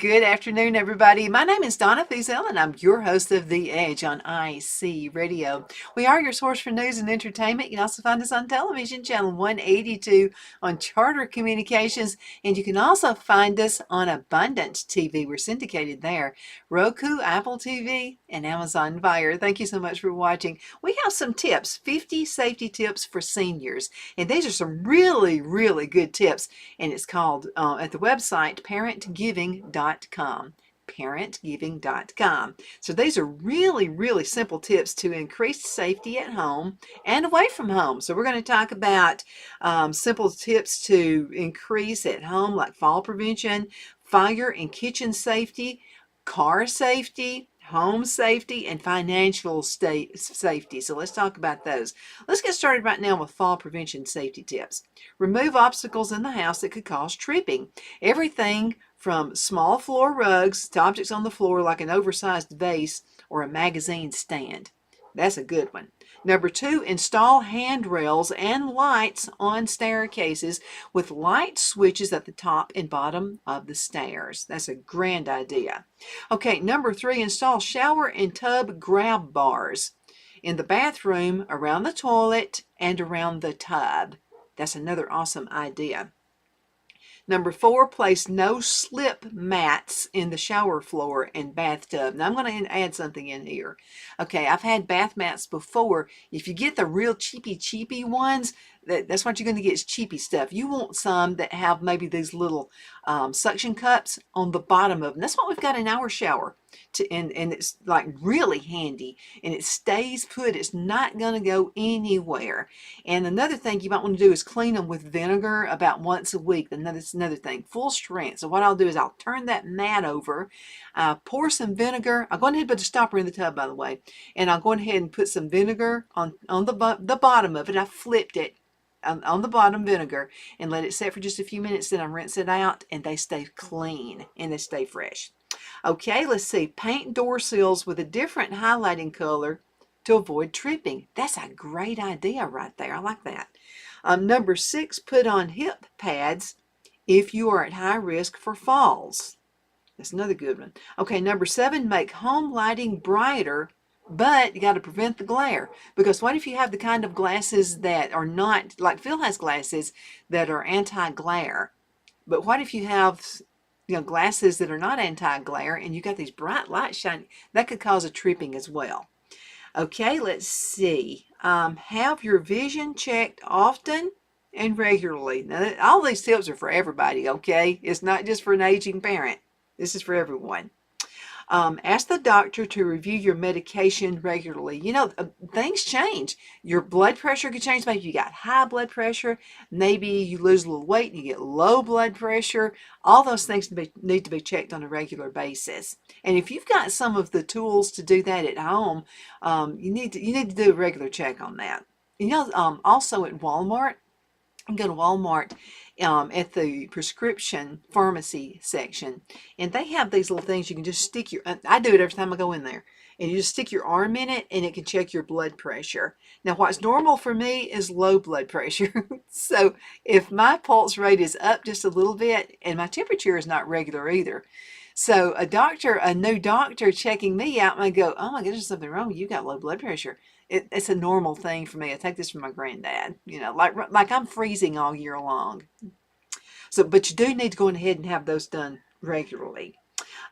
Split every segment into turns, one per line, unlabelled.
Good afternoon, everybody. My name is Donna Fiesel, and I'm your host of The Edge on IC Radio. We are your source for news and entertainment. You can also find us on television, channel 182 on Charter Communications, and you can also find us on Abundant TV. We're syndicated there. Roku, Apple TV, and Amazon Fire. Thank you so much for watching. We have some tips, 50 safety tips for seniors, and these are some really, really good tips, and it's called at the website parentgiving.com. Parentgiving.com. So these are really, really simple tips to increase safety at home and away from home. So we're going to talk about simple tips to increase at home, like fall prevention, fire and kitchen safety, car safety, home safety, and financial safety. So let's talk about those. Let's get started right now with fall prevention safety tips. Remove obstacles in the house that could cause tripping. Everything from small floor rugs to objects on the floor like an oversized vase or a magazine stand. That's a good one. Number 2, install handrails and lights on staircases with light switches at the top and bottom of the stairs. That's a grand idea. Okay, number 3, install shower and tub grab bars in the bathroom, around the toilet, and around the tub. That's another awesome idea. Number 4, place no slip mats in the shower floor and bathtub. Now I'm going to add something in here. Okay, I've had bath mats before. If you get the real cheapy ones, that's what you're going to get is cheapy stuff. You want some that have maybe these little suction cups on the bottom of them. That's what we've got in our shower. And it's like really handy, and it stays put. It's not going to go anywhere. And another thing you might want to do is clean them with vinegar about once a week. That's another thing, full strength. So what I'll do is I'll turn that mat over, pour some vinegar. I'll go ahead and put a stopper in the tub, by the way, and I'll go ahead and put some vinegar on the bottom of it. I flipped it on the bottom, vinegar, and let it set for just a few minutes. Then I rinse it out, and they stay clean and they stay fresh. Okay, let's see. Paint door sills with a different highlighting color to avoid tripping. That's a great idea right there. I like that. Number 6, put on hip pads if you are at high risk for falls. That's another good one. Okay, number 7, make home lighting brighter, but you got to prevent the glare. Because what if you have the kind of glasses that are not, like Phil has glasses that are anti-glare, but what if you have glasses that are not anti-glare and you got these bright lights shining? That could cause a tripping as well. Okay, let's see. Have your vision checked often and regularly. Now, all these tips are for everybody, okay? It's not just for an aging parent. This is for everyone. Ask the doctor to review your medication regularly. Things change. Your blood pressure could change. Maybe you got high blood pressure. Maybe you lose a little weight and you get low blood pressure. All those things need to be checked on a regular basis. And if you've got some of the tools to do that at home, you need to do a regular check on that. Also at Walmart, you can go to Walmart at the prescription pharmacy section, and they have these little things you can just stick your, I do it every time I go in there, and you just stick your arm in it and it can check your blood pressure. Now what's normal for me is low blood pressure. So if my pulse rate is up just a little bit, and my temperature is not regular either, so a new doctor checking me out might go, oh my goodness, there's something wrong, you got low blood pressure. It's a normal thing for me. I take this from my granddad, like I'm freezing all year long. So, but you do need to go ahead and have those done regularly.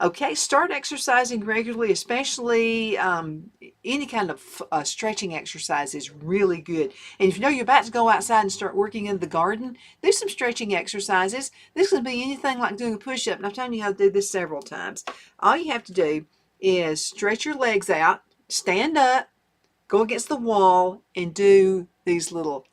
Okay, start exercising regularly, especially any kind of stretching exercise is really good. And if you know you're about to go outside and start working in the garden, do some stretching exercises. This can be anything like doing a push-up, and I've told you how to do this several times. All you have to do is stretch your legs out, stand up, go against the wall, and do these little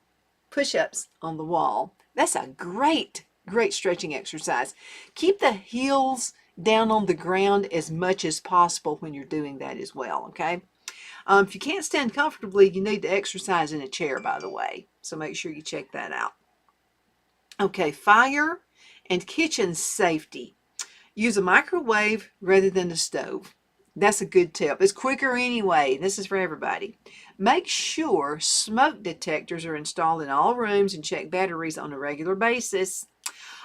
push-ups on the wall. That's a great stretching exercise. Keep the heels down on the ground as much as possible when you're doing that as well, okay? If you can't stand comfortably, you need to exercise in a chair, by the way. So make sure you check that out. Okay, fire and kitchen safety. Use a microwave rather than a stove. That's a good tip. It's quicker anyway. This is for everybody. Make sure smoke detectors are installed in all rooms and check batteries on a regular basis.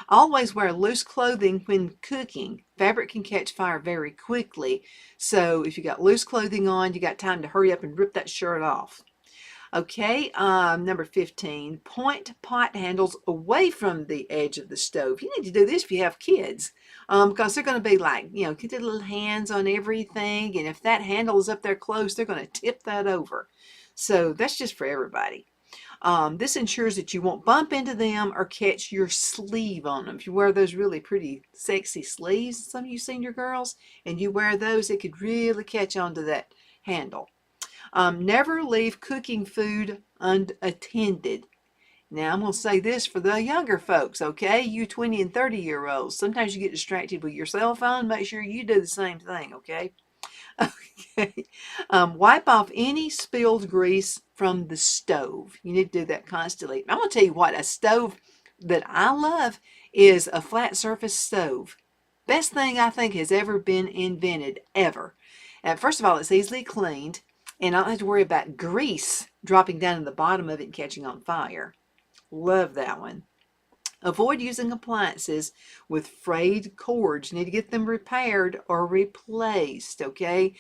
Always wear loose clothing when cooking. Fabric can catch fire very quickly. So if you got loose clothing on, you got time to hurry up and rip that shirt off. Okay, number 15, point pot handles away from the edge of the stove. You need to do this if you have kids, because they're going to be like, get their little hands on everything. And if that handle is up there close, they're going to tip that over. So that's just for everybody. This ensures that you won't bump into them or catch your sleeve on them. If you wear those really pretty sexy sleeves, some of you senior girls, and you wear those, it could really catch onto that handle. Never leave cooking food unattended. Now, I'm going to say this for the younger folks, okay? You 20 and 30-year-olds. Sometimes you get distracted with your cell phone. Make sure you do the same thing, okay? Okay. Wipe off any spilled grease from the stove. You need to do that constantly. I'm going to tell you what, a stove that I love is a flat surface stove. Best thing I think has ever been invented, ever. First of all, it's easily cleaned, and I don't have to worry about grease dropping down in the bottom of it and catching on fire. Love that one. Avoid using appliances with frayed cords. You need to get them repaired or replaced, okay?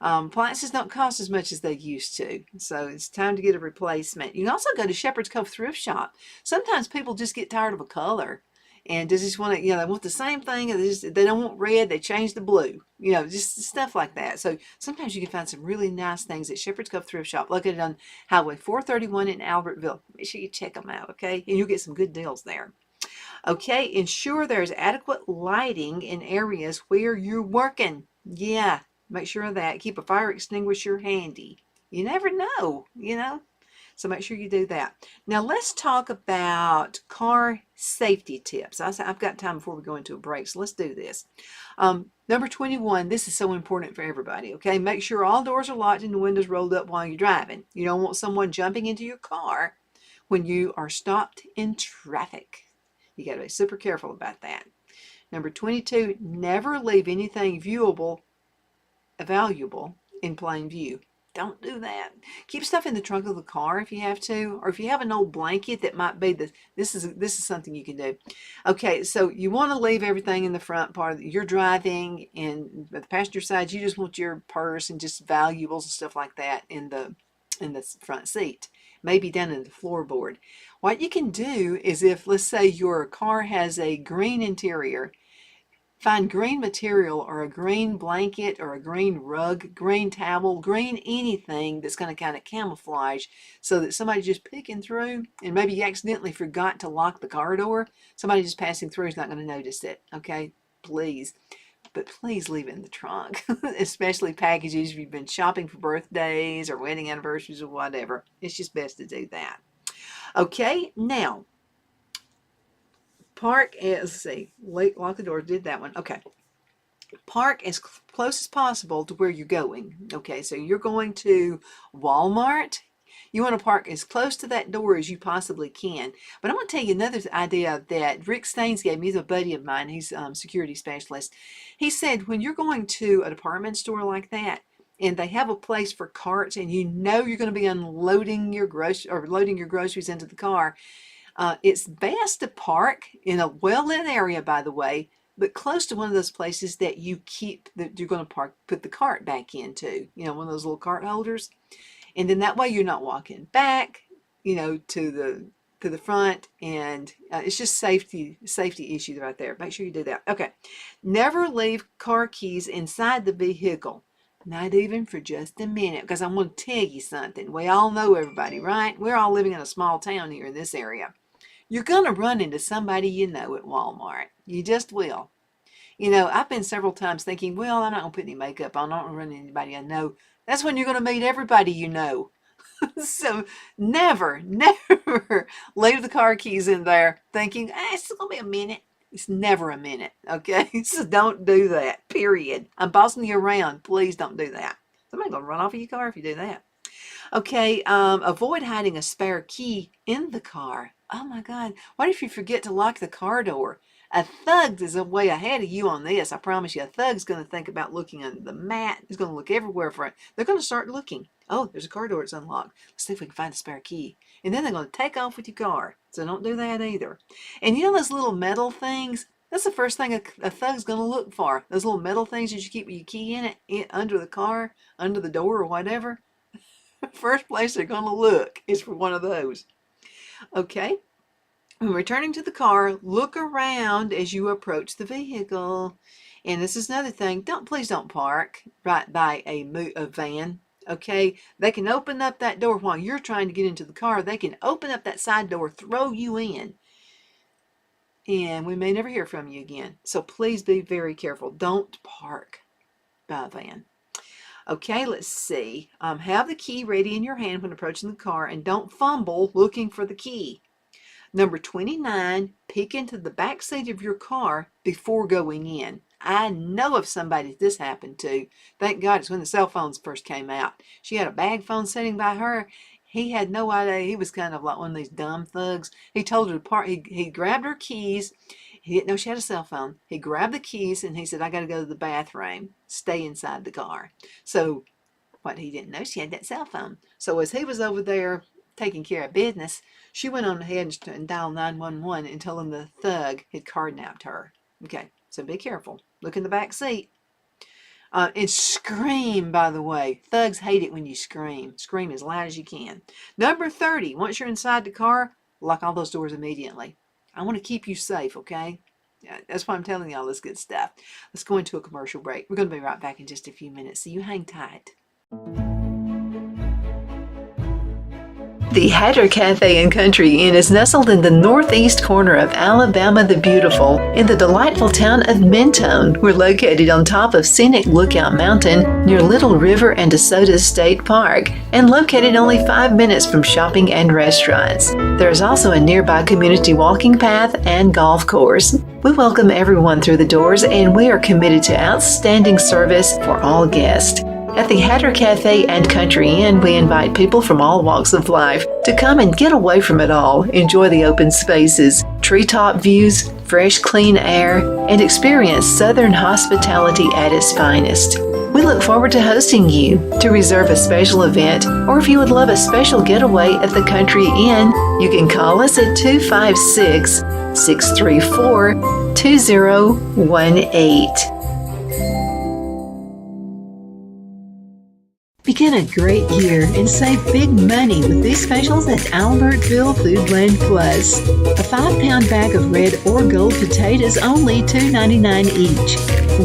Appliances don't cost as much as they used to, so it's time to get a replacement. You can also go to Shepherd's Cove Thrift Shop. Sometimes people just get tired of a color and they just want to, they want the same thing, and they don't want red, they change the blue, just stuff like that. So sometimes you can find some really nice things at Shepherd's Cove Thrift Shop, located on Highway 431 in Albertville. Make sure you check them out, okay? And you'll get some good deals there. Okay, ensure there's adequate lighting in areas where you're working. Yeah, make sure of that. Keep a fire extinguisher handy. You never know, So make sure you do that. Now let's talk about car safety tips. I've got time before we go into a break, so let's do this. Number 21, this is so important for everybody, okay? Make sure all doors are locked and the windows rolled up while you're driving. You don't want someone jumping into your car when you are stopped in traffic. You got to be super careful about that. Number 22, never leave anything valuable in plain view. Don't do that. Keep stuff in the trunk of the car if you have to, or if you have an old blanket that might be this is something you can do. Okay, so you want to leave everything in the front part. You're driving, and the passenger side, you just want your purse and just valuables and stuff like that in the front seat, maybe down in the floorboard. What you can do is, if let's say your car has a green interior, find green material or a green blanket or a green rug, green towel, green anything that's going to kind of camouflage, so that somebody just picking through, and maybe you accidentally forgot to lock the car door, somebody just passing through is not going to notice it, okay? Please. But please leave it in the trunk, especially packages if you've been shopping for birthdays or wedding anniversaries or whatever. It's just best to do that. Okay, now, park as, let's see, lock the door, did that one. Okay. Park as close as possible to where you're going. Okay, so you're going to Walmart. You want to park as close to that door as you possibly can. But I'm going to tell you another idea that Rick Staines gave me. He's a buddy of mine. He's a security specialist. He said when you're going to a department store like that, and they have a place for carts, and you're going to be unloading your loading your groceries into the car, it's best to park in a well-lit area, by the way, but close to one of those places that you're going to put the cart back into, one of those little cart holders. And then that way you're not walking back, to the front, and it's just safety issues right there. Make sure you do that. Okay. Never leave car keys inside the vehicle. Not even for just a minute, because I'm going to tell you something. We all know everybody, right? We're all living in a small town here in this area. You're going to run into somebody you know at Walmart. You just will. I've been several times thinking, well, I'm not going to put any makeup on. I don't run into anybody I know. That's when you're going to meet everybody you know. So never leave the car keys in there thinking, it's going to be a minute. It's never a minute, okay? So don't do that, period. I'm bossing you around. Please don't do that. Somebody's going to run off of your car if you do that. Okay, avoid hiding a spare key in the car. Oh my God, what if you forget to lock the car door? A thug is way ahead of you on this. I promise you. A thug's going to think about looking under the mat. He's going to look everywhere for it. They're going to start looking. Oh, there's a car door that's unlocked. Let's see if we can find a spare key. And then they're going to take off with your car. So don't do that either. And you know those little metal things? That's the first thing a thug's going to look for. Those little metal things that you keep with your key in it, under the car, under the door or whatever. First place they're going to look is for one of those. Okay. When returning to the car, look around as you approach the vehicle. And this is another thing. Please don't park right by a van. Okay, they can open up that door while you're trying to get into the car. They can open up that side door, throw you in, and we may never hear from you again. So please be very careful. Don't park by a van. Okay, let's see. Have the key ready in your hand when approaching the car, and don't fumble looking for the key. Number 29, peek into the back seat of your car before going in. I know of somebody this happened to. Thank God it's when the cell phones first came out. She had a bag phone sitting by her. He had no idea. He was kind of like one of these dumb thugs. He told her to park. He grabbed her keys. He didn't know she had a cell phone. He grabbed the keys and he said, I got to go to the bathroom. Stay inside the car. So what he didn't know, she had that cell phone. So as he was over there taking care of business, she went on ahead and dialed 911 and told him the thug had carnapped her. Okay, so be careful. Look in the back seat. And scream, by the way. Thugs hate it when you scream. Scream as loud as you can. Number 30, once you're inside the car, lock all those doors immediately. I want to keep you safe, okay? That's why I'm telling you all this good stuff. Let's go into a commercial break. We're going to be right back in just a few minutes, so you hang tight. The Hatter Cafe and Country Inn is nestled in the northeast corner of Alabama the Beautiful in the delightful town of Mentone. We're located on top of scenic Lookout Mountain near Little River and DeSoto State Park and located only 5 minutes from shopping and restaurants. There is also a nearby community walking path and golf course. We welcome everyone through the doors and we are committed to outstanding service for all guests. At the Hatter Cafe and Country Inn, we invite people from all walks of life to come and get away from it all, enjoy the open spaces, treetop views, fresh, clean air, and experience Southern hospitality at its finest. We look forward to hosting you. To reserve a special event, or if you would love a special getaway at the Country Inn, you can call us at 256-634-2018. Begin a great year and save big money with these specials at Albertville Foodland Plus. A 5-pound bag of red or gold potatoes only $2.99 each.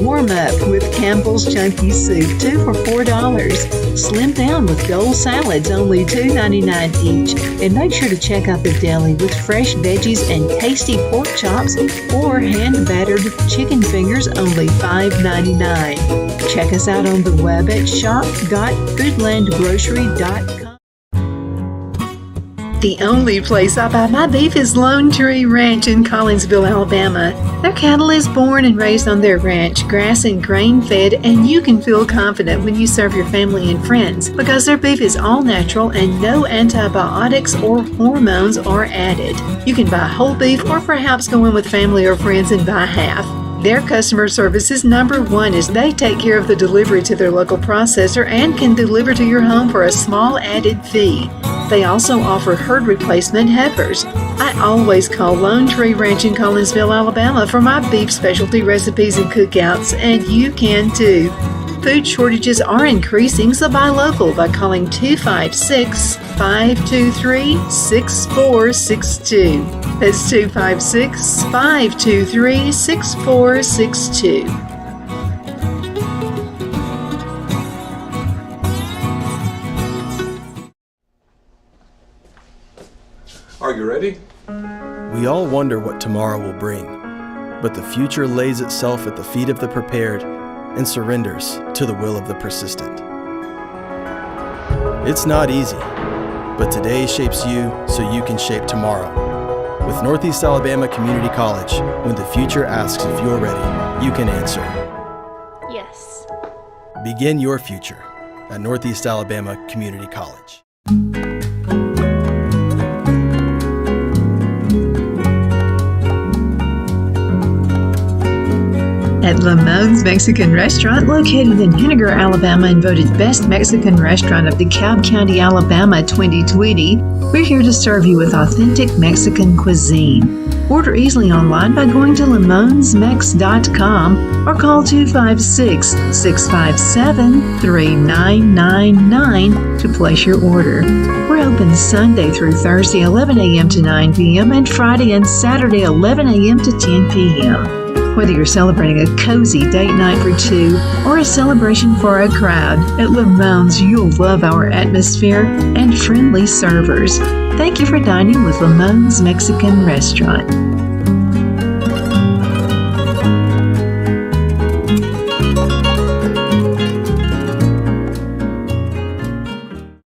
Warm up with Campbell's Chunky Soup, 2 for $4. Slim down with gold salads, only $2.99 each. And make sure to check out the deli with fresh veggies and tasty pork chops or hand-battered chicken fingers, only $5.99. Check us out on the web at shop.foodlandgrocery.com. The only place I buy my beef is Lone Tree Ranch in Collinsville, Alabama. Their cattle is born and raised on their ranch, grass and grain-fed, and you can feel confident when you serve your family and friends because their beef is all natural and no antibiotics or hormones are added. You can buy whole beef or perhaps go in with family or friends and buy half. Their customer service is number one as they take care of the delivery to their local processor and can deliver to your home for a small added fee. They also offer herd replacement heifers. I always call Lone Tree Ranch in Collinsville, Alabama for my beef specialty recipes and cookouts, and you can too. Food shortages are increasing, so buy local by calling 256-523-6462. That's 256-523-6462.
Are you ready?
We all wonder what tomorrow will bring, but the future lays itself at the feet of the prepared and surrenders to the will of the persistent. It's not easy, but today shapes you so you can shape tomorrow. With Northeast Alabama Community College, when the future asks if you're ready, you can answer.
Yes.
Begin your future at Northeast Alabama Community College.
at Lamone's Mexican Restaurant, located in Henniger, Alabama, and voted Best Mexican Restaurant of DeKalb County, Alabama 2020. We're here to serve you with authentic Mexican cuisine. Order easily online by going to lamonsmex.com or call 256-657-3999 to place your order. We're open Sunday through Thursday 11 a.m. to 9 p.m. and Friday and Saturday 11 a.m. to 10 p.m. Whether you're celebrating a cozy date night for two or a celebration for a crowd, at Lamone's you'll love our atmosphere and friendly servers. Thank you for dining with Lamone's Mexican Restaurant.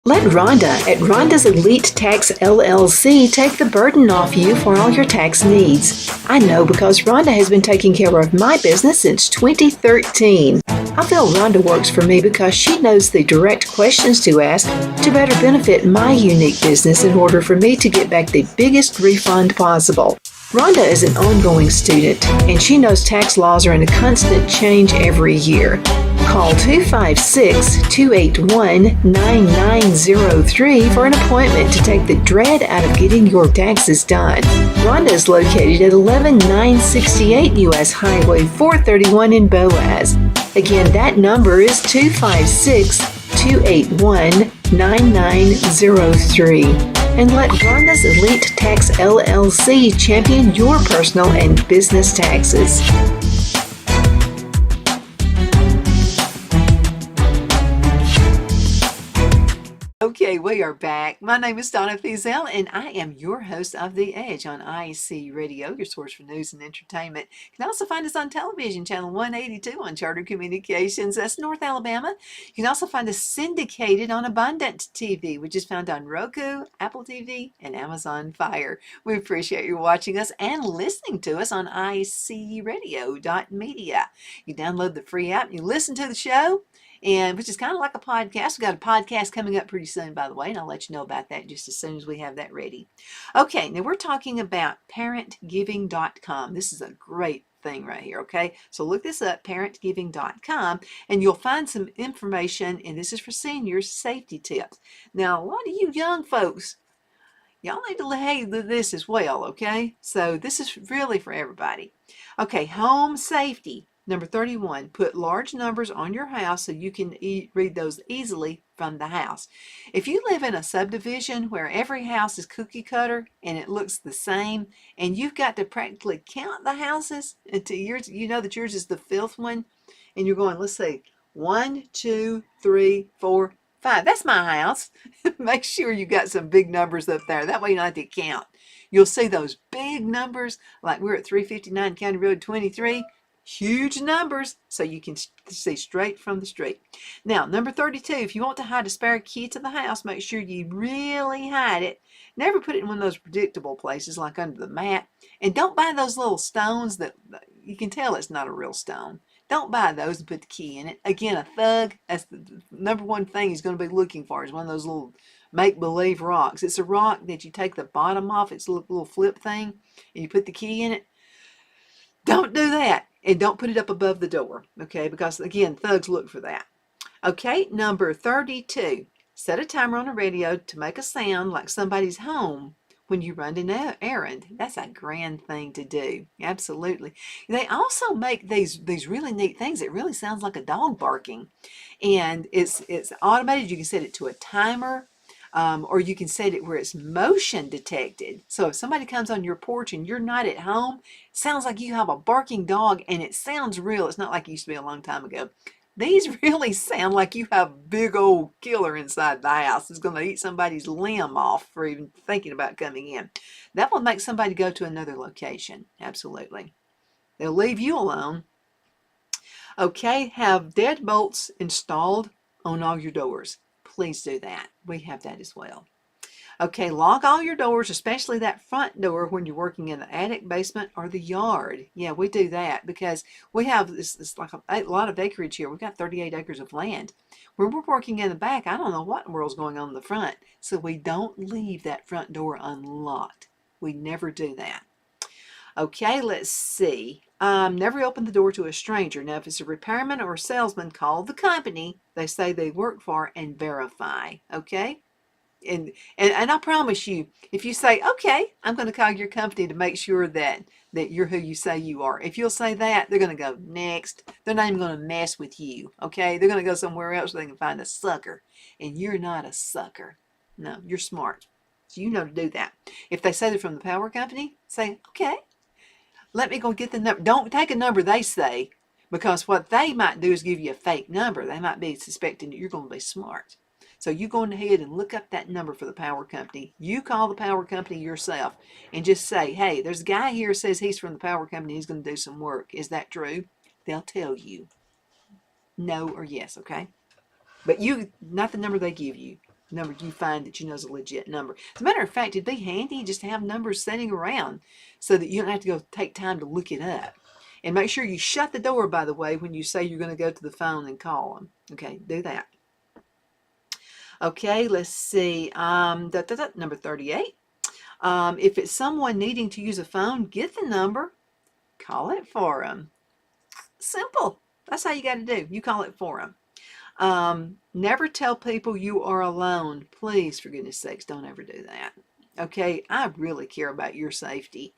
Let Rhonda at Rhonda's Elite Tax LLC take the burden off you for all your tax needs. I know because Rhonda has been taking care of my business since 2013. I feel Rhonda works for me because she knows the direct questions to ask to better benefit my unique business in order for me to get back the biggest refund possible. Rhonda is an ongoing student, and she knows tax laws are in a constant change every year. Call 256-281-9903 for an appointment to take the dread out of getting your taxes done. Rhonda is located at 11968 U.S. Highway 431 in Boaz. Again, that number is 256-281-9903. And let Rhonda's Elite Tax LLC champion your personal and business taxes. Okay, we are back. My name is Donna Fiesel, and I am your host of The Edge on IC Radio, your source for news and entertainment. You can also find us on television, channel 182 on Charter Communications. That's North Alabama. You can also find us syndicated on Abundant TV, which is found on Roku, Apple TV, and Amazon Fire. We appreciate you watching us and listening to us on icradio.media. You download the free app, you listen to the show, and which is kind of like a podcast. We've got a podcast coming up pretty soon, by the way, and I'll let you know about that just as soon as we have that ready. Okay, now we're talking about parentgiving.com. This is a great thing right here, okay? So look this up, parentgiving.com, and you'll find some information, and this is for seniors, safety tips. Now, a lot of you young folks, y'all need to hey this as well, okay? So this is really for everybody. Okay, home safety. Number 31, put large numbers on your house so you can read those easily from the house. If you live in a subdivision where every house is cookie cutter and it looks the same, and you've got to practically count the houses until you know that yours is the fifth one, and you're going, let's see, 1, 2, 3, 4, 5. That's my house. Make sure you got some big numbers up there. That way you don't have to count. You'll see those big numbers, like we're at 359 County Road 23. Huge numbers so you can see straight from the street. Now, number 32, if you want to hide a spare key to the house, make sure you really hide it. Never put it in one of those predictable places like under the mat. And don't buy those little stones that you can tell it's not a real stone. Don't buy those and put the key in it. Again, a thug, that's the number one thing he's going to be looking for, is one of those little make-believe rocks. It's a rock that you take the bottom off, it's a little flip thing, and you put the key in it. Don't do that. And don't put it up above the door, okay? Because, again, thugs look for that. Okay, number 32. Set a timer on the radio to make a sound like somebody's home when you run an errand. That's a grand thing to do. Absolutely. They also make these really neat things. It really sounds like a dog barking. And it's automated. You can set it to a timer. Or you can set it where it's motion detected. So if somebody comes on your porch and you're not at home, it sounds like you have a barking dog, and it sounds real. It's not like it used to be a long time ago. These really sound like you have a big old killer inside the house. It's going to eat somebody's limb off for even thinking about coming in. That will make somebody go to another location. Absolutely. They'll leave you alone. Okay, have deadbolts installed on all your doors. Please do that. We have that as well. Okay, lock all your doors, especially that front door when you're working in the attic, basement, or the yard. Yeah, we do that because we have this like a lot of acreage here. We've got 38 acres of land. When we're working in the back, I don't know what in the world's going on in the front. So we don't leave that front door unlocked. We never do that. Okay, let's see. Never open the door to a stranger. Now, if it's a repairman or a salesman, call the company they say they work for and verify. Okay? And I promise you, if you say, okay, I'm going to call your company to make sure that you're who you say you are. If you'll say that, they're going to go next. They're not even going to mess with you. Okay? They're going to go somewhere else where they can find a sucker. And you're not a sucker. No, you're smart. So you know to do that. If they say they're from the power company, say, okay, let me go get the number. Don't take a number they say, because what they might do is give you a fake number. They might be suspecting that you're going to be smart. So you go ahead and look up that number for the power company. You call the power company yourself and just say, hey, there's a guy here who says he's from the power company. He's going to do some work. Is that true? They'll tell you no or yes, okay? But not the number they give you. The number you find that you know is a legit number. As a matter of fact, it'd be handy just to have numbers sitting around so that you don't have to go take time to look it up. And make sure you shut the door, by the way, when you say you're going to go to the phone and call them. Okay, do that. Okay, let's see. Number 38. If it's someone needing to use a phone, get the number, call it for them. Simple. That's how you got to do. You call it for them. Never tell people you are alone. Please, for goodness sakes, don't ever do that. Okay, I really care about your safety.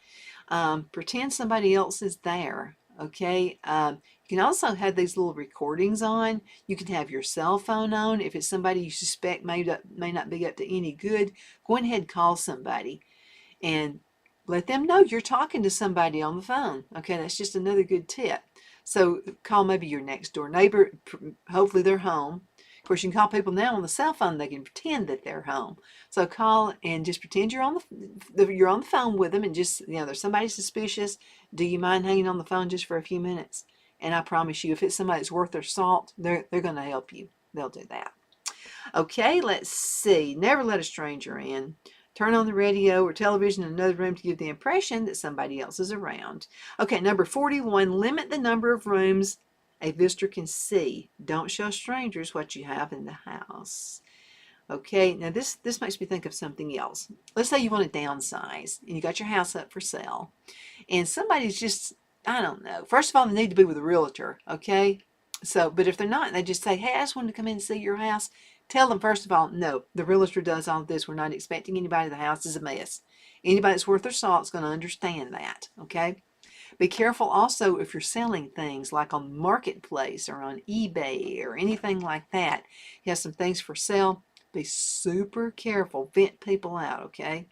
Pretend somebody else is there. Okay, you can also have these little recordings on. You can have your cell phone on. If it's somebody you suspect may not be up to any good, go ahead and call somebody and let them know you're talking to somebody on the phone. Okay, that's just another good tip. So call maybe your next door neighbor. Hopefully they're home. Of course, you can call people now on the cell phone. They can pretend that they're home. So call and just pretend you're on the phone with them, and just, there's somebody suspicious. Do you mind hanging on the phone just for a few minutes? And I promise you, if it's somebody that's worth their salt, they're going to help you. They'll do that. Okay, let's see. Never let a stranger in. Turn on the radio or television in another room to give the impression that somebody else is around. Okay, number 41, limit the number of rooms a visitor can see. Don't show strangers what you have in the house. Okay, now this makes me think of something else. Let's say you want to downsize and you got your house up for sale, and somebody's just, I don't know. First of all, they need to be with a realtor, okay? So, but if they're not, they just say, hey, I just wanted to come in and see your house. Tell them, first of all, no, the realtor does all of this. We're not expecting anybody. The house is a mess. Anybody that's worth their salt is going to understand that, okay? Be careful also if you're selling things like on Marketplace or on eBay or anything like that. You have some things for sale. Be super careful. Vent people out, okay?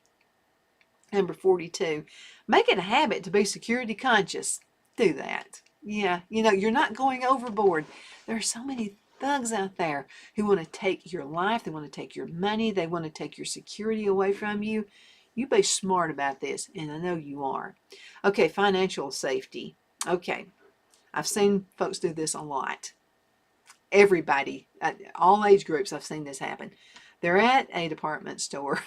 Number 42, make it a habit to be security conscious. Do that. Yeah, you're not going overboard. There are so many thugs out there who want to take your life. They want to take your money. They want to take your security away from you. You be smart about this, and I know you are. Okay, financial safety. Okay, I've seen folks do this a lot. Everybody, all age groups, I've seen this happen. They're at a department store,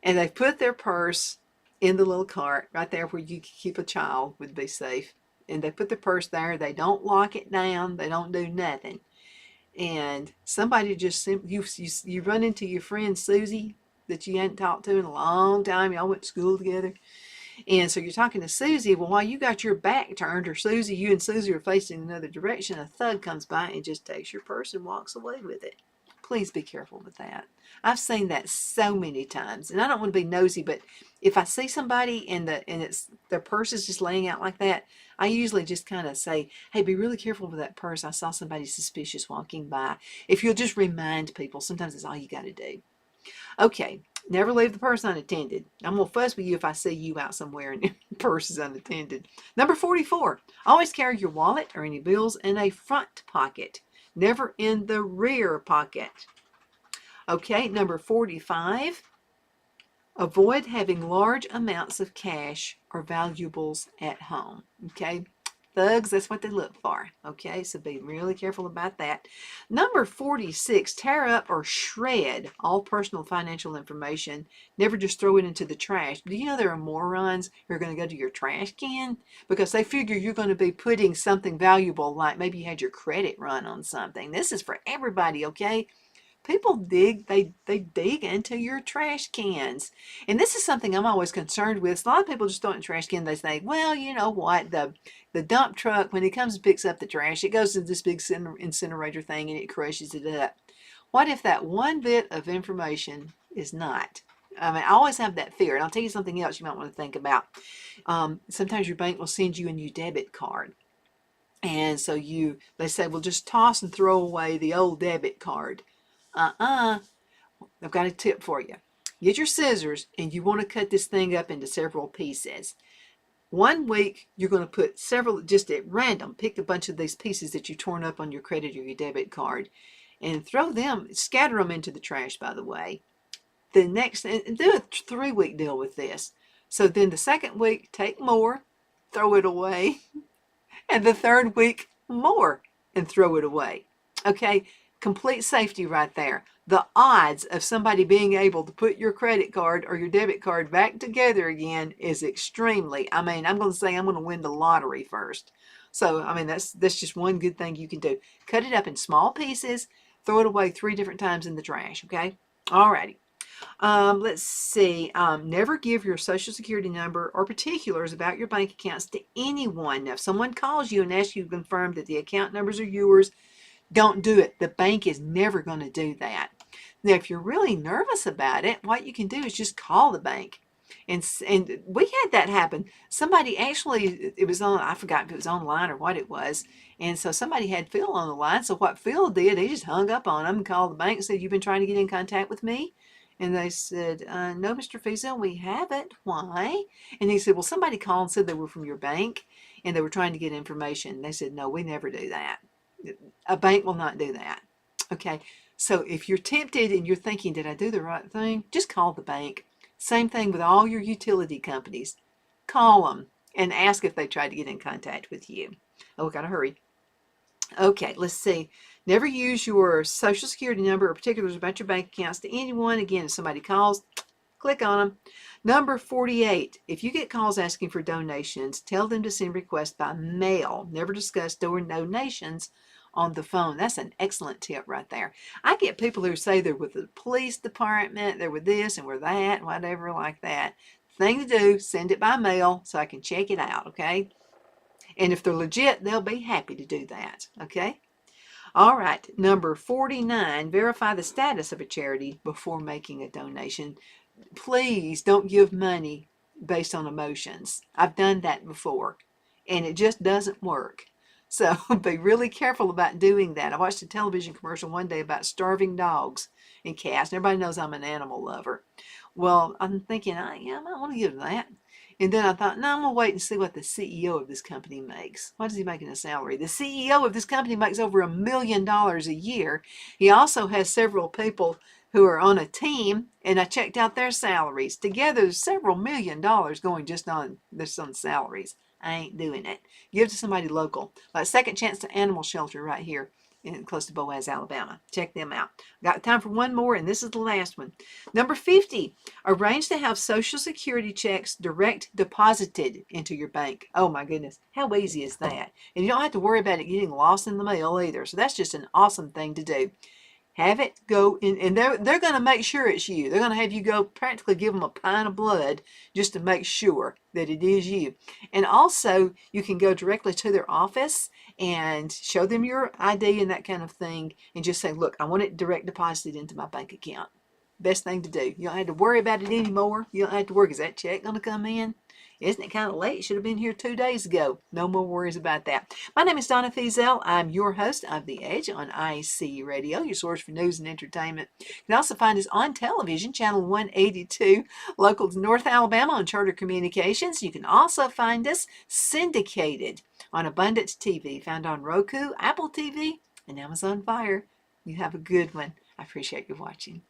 and they've put their purse in the little cart right there where you keep a child would be safe. And they put the purse there. They don't lock it down. They don't do nothing. And somebody just simply, you run into your friend Susie that you hadn't talked to in a long time. Y'all went to school together. And so you're talking to Susie. Well, while you got your back turned, or you and Susie are facing another direction, a thug comes by and just takes your purse and walks away with it. Please be careful with that. I've seen that so many times, and I don't want to be nosy, but if I see somebody and their purse is just laying out like that, I usually just kind of say, hey, be really careful with that purse. I saw somebody suspicious walking by. If you'll just remind people, sometimes that's all you got to do. Okay, never leave the purse unattended. I'm going to fuss with you if I see you out somewhere and your purse is unattended. Number 44, always carry your wallet or any bills in a front pocket, never in the rear pocket. Okay, number 45, avoid having large amounts of cash or valuables at home. Okay, thugs, that's what they look for. Okay, so be really careful about that. Number 46, tear up or shred all personal financial information. Never just throw it into the trash. Do you know there are morons who are going to go to your trash can because they figure you're going to be putting something valuable, like maybe you had your credit run on something. This is for everybody, okay? people they dig into your trash cans. And this is something I'm always concerned with. A lot of people just throw it in the trash can. They say, well, you know what, the dump truck, when it comes and picks up the trash, it goes to this big incinerator thing and it crushes it up. What if that one bit of information is not? I mean, I always have that fear. And I'll tell you something else you might want to think about. Sometimes your bank will send you a new debit card. And so they say, well, just toss and throw away the old debit card. I've got a tip for you. Get your scissors and you want to cut this thing up into several pieces. 1 week, you're going to put several, just at random, pick a bunch of these pieces that you torn up on your credit or your debit card and scatter them into the trash, by the way. The next, and do a 3-week deal with this. So then the second week, take more, throw it away. And the third week, more, and throw it away. Okay, complete safety right there. The odds of somebody being able to put your credit card or your debit card back together again is extremely, I'm going to say I'm going to win the lottery first. So, that's just one good thing you can do. Cut it up in small pieces, throw it away 3 different times in the trash, okay? Alrighty. Let's see. Never give your social security number or particulars about your bank accounts to anyone. Now, if someone calls you and asks you to confirm that the account numbers are yours, don't do it. The bank is never going to do that. Now, if you're really nervous about it, what you can do is just call the bank. And we had that happen. Somebody actually, I forgot if it was online or what it was. And so somebody had Phil on the line. So what Phil did, he just hung up on them and called the bank and said, you've been trying to get in contact with me? And they said, no, Mr. Fiesel, we haven't. Why? And he said, well, somebody called and said they were from your bank and they were trying to get information. They said, no, we never do that. A bank will not do that. Okay, so if you're tempted and you're thinking, did I do the right thing? Just call the bank. Same thing with all your utility companies. Call them and ask if they tried to get in contact with you. Oh, we got to hurry. Okay, let's see. Never use your social security number or particulars about your bank accounts to anyone. Again, if somebody calls, click on them. Number 48, if you get calls asking for donations, tell them to send requests by mail. Never discuss donations on the phone. That's an excellent tip right there. I get people who say they're with the police department, they're with this and with that, whatever like that. Thing to do, send it by mail so I can check it out, okay? And if they're legit, they'll be happy to do that, okay? All right, number 49, verify the status of a charity before making a donation. Please don't give money based on emotions. I've done that before, and it just doesn't work. So be really careful about doing that. I watched a television commercial one day about starving dogs and cats. Everybody knows I'm an animal lover. Well, I'm thinking, I might want to give that. And then I thought, no, I'm going to wait and see what the CEO of this company makes. What is he making a salary? The CEO of this company makes over $1 million a year. He also has several people who are on a team, and I checked out their salaries. Together, there's several $1 million going just on salaries. I ain't doing it. Give it to somebody local. Like Second Chance to Animal Shelter right here close to Boaz, Alabama. Check them out. Got time for one more, and this is the last one. Number 50, arrange to have Social Security checks direct deposited into your bank. Oh my goodness, how easy is that? And you don't have to worry about it getting lost in the mail either. So that's just an awesome thing to do. Have it go in, and they're going to make sure it's you. They're going to have you go practically give them a pint of blood just to make sure that it is you. And also, you can go directly to their office and show them your ID and that kind of thing, and just say, look, I want it direct deposited into my bank account. Best thing to do. You don't have to worry about it anymore. You don't have to worry, is that check going to come in? Isn't it kind of late? It should have been here 2 days ago. No more worries about that. My name is Donna Fiesel. I'm your host of The Edge on IC Radio, your source for news and entertainment. You can also find us on television, channel 182, local to North Alabama on Charter Communications. You can also find us syndicated on Abundance TV, found on Roku, Apple TV, and Amazon Fire. You have a good one. I appreciate you watching.